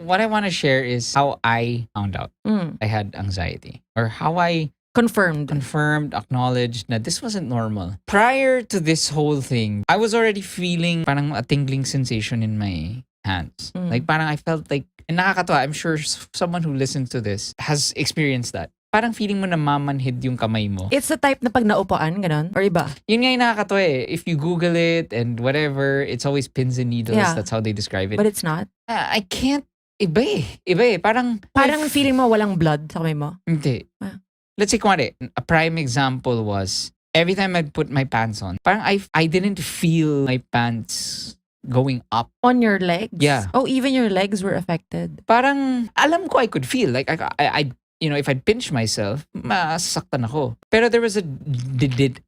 what I want to share is how I found out Mm. I had anxiety, or how I Confirmed. confirmed, acknowledged that this wasn't normal. Prior to this whole thing, I was already feeling parang a tingling sensation in my hands. Like parang I felt like, and nakakatawa, I'm sure someone who listens to this has experienced that. Parang feeling mo na mamanhid yung kamay mo. It's the type na pag naupuan, ganon? Or iba? Yun nga yung nakakatawa eh. If you Google it and whatever, it's always pins and needles. Yeah. That's how they describe it. But it's not? I can't. Iba eh. Iba eh. Parang feeling mo walang blood sa kamay mo? Hindi. Ah. Let's say, kumari, a prime example was, every time I'd put my pants on, parang I didn't feel my pants going up. On your legs? Yeah. Oh, even your legs were affected. Parang, alam ko I could feel. Like, I you know, if I'd pinch myself, masasaktan ako. Pero there was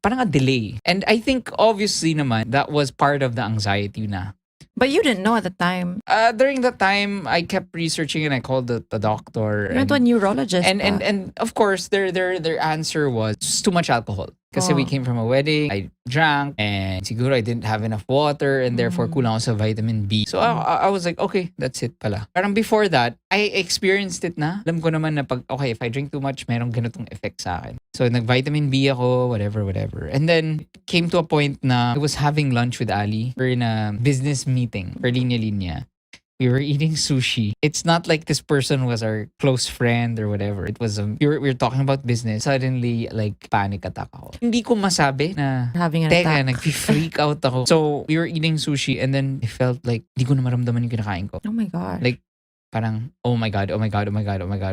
parang a delay. And I think, obviously naman, that was part of the anxiety na. But you didn't know at the time. During that time, I kept researching and I called the doctor. You went to a neurologist. And of course, their answer was just too much alcohol. Kasi we came from a wedding, I drank, and siguro I didn't have enough water, and therefore kulang ako sa vitamin B. So I was like, okay, that's it pala. Parang before that, I experienced it na. Alam ko naman na okay, if I drink too much, merong ganitong effect sa akin. So nag-vitamin B ako, whatever. And then, came to a point na I was having lunch with Ali. We're in a business meeting for Linya Linya. We were eating sushi. It's not like this person was our close friend or whatever. It was we were talking about business. Suddenly, like, panic attack ako. Hindi ko masabi na having an teka, attack. nag-freak out ako. So, we were eating sushi and then I felt like di ko na maramdaman yung kinakain ko. Oh my God. Like, parang, oh my God,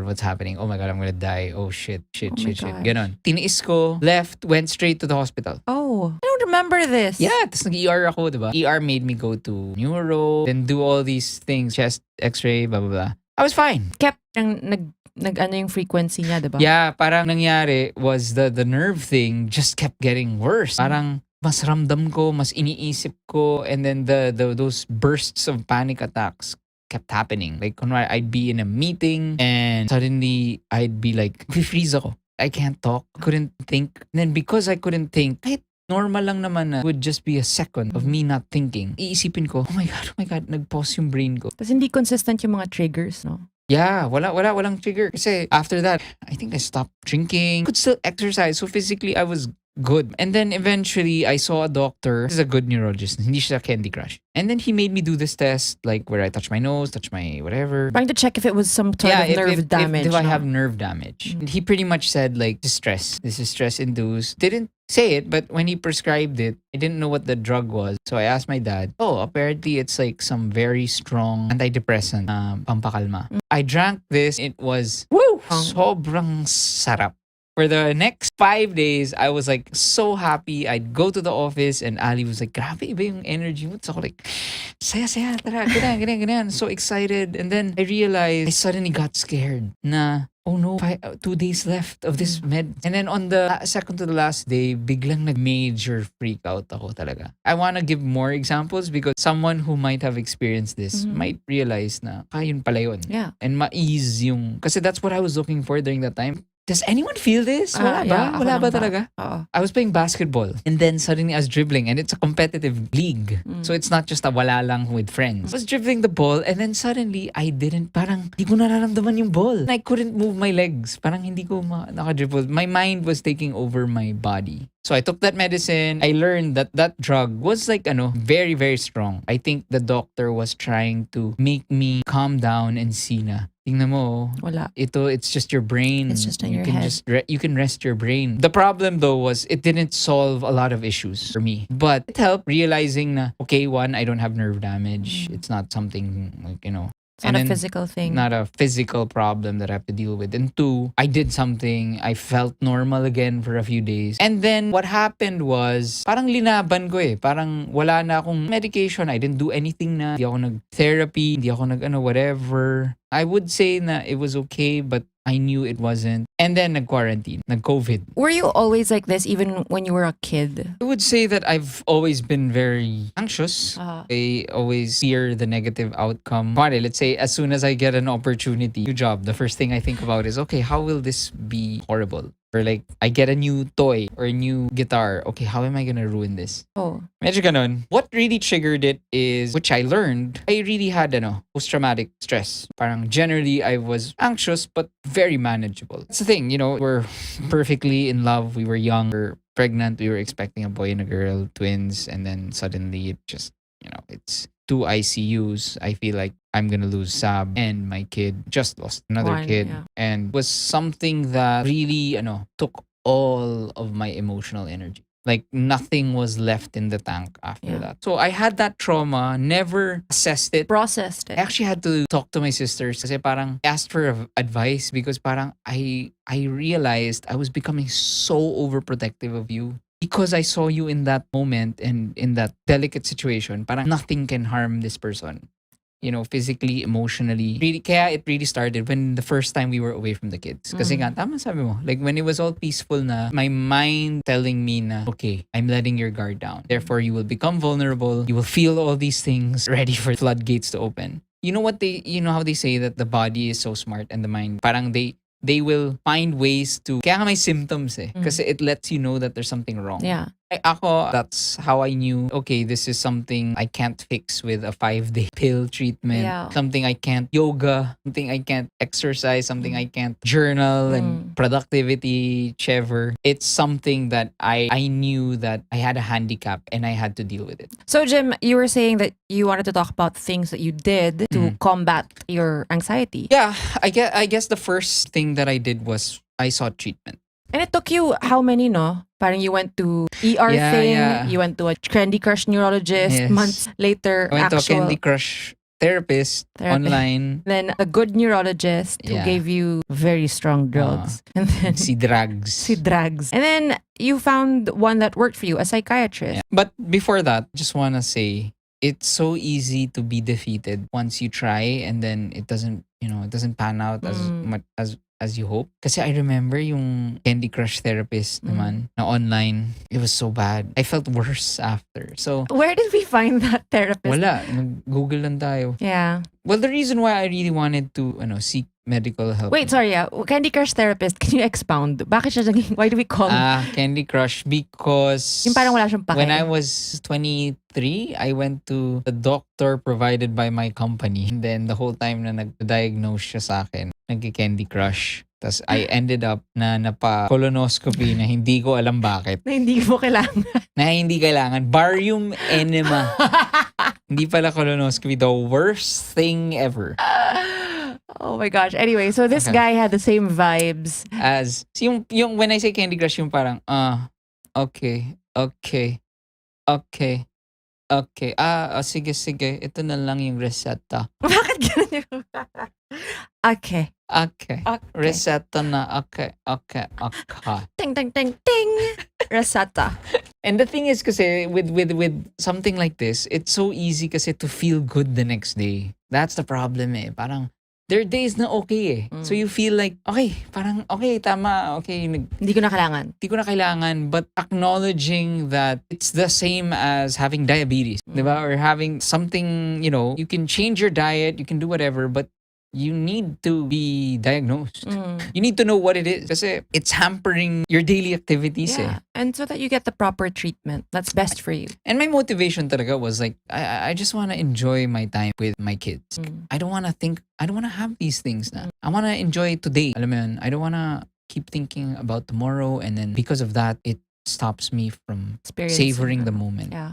what's happening? Oh my God, I'm gonna die. Oh shit. gosh. Ganon. Tiniis ko, left, went straight to the hospital. Oh, I don't remember this. Yeah, tas nag-ER ako, diba? ER made me go to neuro, then do all these things, chest x-ray, blah, blah, blah. I was fine. Kept nag-ano yung frequency niya, diba? Yeah, parang nangyari was the nerve thing just kept getting worse. Parang mas ramdam ko, mas iniisip ko, and then those bursts of panic attacks kept happening. Like, kunwari, I'd be in a meeting and suddenly I'd be like, freeze ako. I can't talk. Couldn't think. And then because I couldn't think, kahit normal lang naman na would just be a second of me not thinking. Iisipin ko, oh my God, nag-pause yung brain ko. Tapos hindi consistent yung mga triggers, no? Yeah, walang trigger. Kasi after that, I think I stopped drinking. Could still exercise. So physically, I was good. And then eventually, I saw a doctor. This is a good neurologist. Hindi siya Candy Crush. And then he made me do this test, like where I touch my nose, touch my whatever. Trying to check if it was some sort of nerve damage. If I have nerve damage. And he pretty much said, like, this is stress-induced. Didn't say it, but when he prescribed it, I didn't know what the drug was. So I asked my dad, apparently it's like some very strong antidepressant, pampakalma. I drank this. It was, sobrang sarap. For the next 5 days, I was like so happy. I'd go to the office and Ali was like, grabe, iba yung energy mo. So ako like, saya, tara, ganyan. So excited. And then I realized I suddenly got scared na, oh no, 2 days left of this med. And then on the second to the last day, biglang nag-major freak out ako talaga. I want to give more examples because someone who might have experienced this might realize na, yun pala yun. Yeah. And ma-ease yung, kasi that's what I was looking for during that time. Does anyone feel this? Wala ba? Yeah, Wala ba talaga? I was playing basketball and then suddenly I was dribbling and it's a competitive league. So it's not just a wala lang with friends. I was dribbling the ball and then suddenly I parang di ko nararamdaman yung ball. And I couldn't move my legs. Parang hindi ko nakadribble. My mind was taking over my body. So I took that medicine. I learned that drug was like very, very strong. I think the doctor was trying to make me calm down and see na, tingnan mo, wala. It's just your brain. It's just in your head. You can rest your brain. The problem though was it didn't solve a lot of issues for me. But it helped realizing na, okay, one, I don't have nerve damage. It's not something like, It's not a physical thing. Not a physical problem that I have to deal with. And two, I did something. I felt normal again for a few days. And then what happened was, parang linaban ko eh. Parang wala na akong medication. I didn't do anything na. Hindi ako nag-therapy. Hindi ako whatever. I would say na it was okay, but I knew it wasn't. And then nag-quarantine, nag-COVID. Were you always like this even when you were a kid? I would say that I've always been very anxious. I always fear the negative outcome. Let's say as soon as I get an opportunity, new job, the first thing I think about is, okay, how will this be horrible? Or like, I get a new toy or a new guitar. Okay, how am I gonna ruin this? Oh. Medyo ganon. What really triggered it is, which I learned, I really had post-traumatic stress. Parang generally, I was anxious but very manageable. That's the thing, we're perfectly in love. We were young, we were pregnant, we were expecting a boy and a girl, twins, and then suddenly it just, it's 2 ICUs. I feel like I'm gonna lose Sab, and my kid just lost another One, kid. yeah. And was something that really, took all of my emotional energy. Like nothing was left in the tank after Yeah. that. So I had that trauma, never assessed it. Processed I it. actually had to talk to my sisters kasi parang asked for advice because parang I realized I was becoming so overprotective of you because I saw you in that moment and in that delicate situation. Parang nothing can harm this person. Physically, emotionally. Really, kaya it really started when the first time we were away from the kids. Kasi nga, tama sabi mo, like when it was all peaceful na, my mind telling me na, okay, I'm letting your guard down. Therefore, you will become vulnerable. You will feel all these things ready for floodgates to open. You know how they say that the body is so smart and the mind, parang they will find ways to, kaya nga may symptoms kasi it lets you know that there's something wrong. Yeah. That's how I knew, okay, this is something I can't fix with a 5-day pill treatment. Yeah. Something I can't yoga, something I can't exercise, something I can't journal and productivity, whichever. It's something that I knew that I had a handicap and I had to deal with it. So, Jim, you were saying that you wanted to talk about things that you did to combat your anxiety. Yeah, I guess the first thing that I did was I sought treatment. And it took you how many, no? Parang you went to ER thing, you went to a Candy Crush neurologist, Yes. months later, I went to a actual Candy Crush therapist online. Then a good neurologist who Yeah. gave you very strong drugs. And then Si drugs. drugs. And then you found one that worked for you, a psychiatrist. Yeah. But before that, just want to say, it's so easy to be defeated once you try and then it doesn't pan out as much as you hope. Kasi I remember yung Candy Crush therapist naman na online. It was so bad. I felt worse after. So, Where did we find that therapist? wala. Nag-Google lang tayo. Yeah. Well, the reason why I really wanted to seek medical help. Wait, sorry. Candy Crush therapist, can you expound? Bakit siya naging, why do we call Candy Crush because yung parang wala siyang pake? when I was 23, I went to the doctor provided by my company. And then the whole time na nag-diagnose siya sa akin, nag-Candy Crush. Tapos I ended up na napa-colonoscopy na hindi ko alam bakit. na hindi mo kailangan. Na hindi kailangan. Barium enema. Hindi pala colonoscopy. The worst thing ever. Oh my gosh. Anyway, so this Okay. guy had the same vibes. As, yung when I say Candy Crush, yung parang, okay. Sige. Ito na lang yung reseta. Bakit ganun yung... Okay. Okay. Reseta na. Okay. Ting, ting, ting, ting. Resata. And the thing is kasi with something like this, it's so easy kasi to feel good the next day. That's the problem Parang there are days na okay So you feel like, okay, parang okay, tama, okay. Hindi ko na kailangan. Hindi ko na kailangan, but acknowledging that it's the same as having diabetes, diba? Or having something, you can change your diet, you can do whatever, but you need to be diagnosed. You need to know what it is kasi it's hampering your daily activities Yeah. And so that you get the proper treatment that's best for you. And my motivation talaga was like, I just want to enjoy my time with my kids. I don't want to have these things na. I want to enjoy today. Alam mo yun, I don't want to keep thinking about tomorrow and then because of that, it stops me from Experiencing savoring the them. moment. Yeah.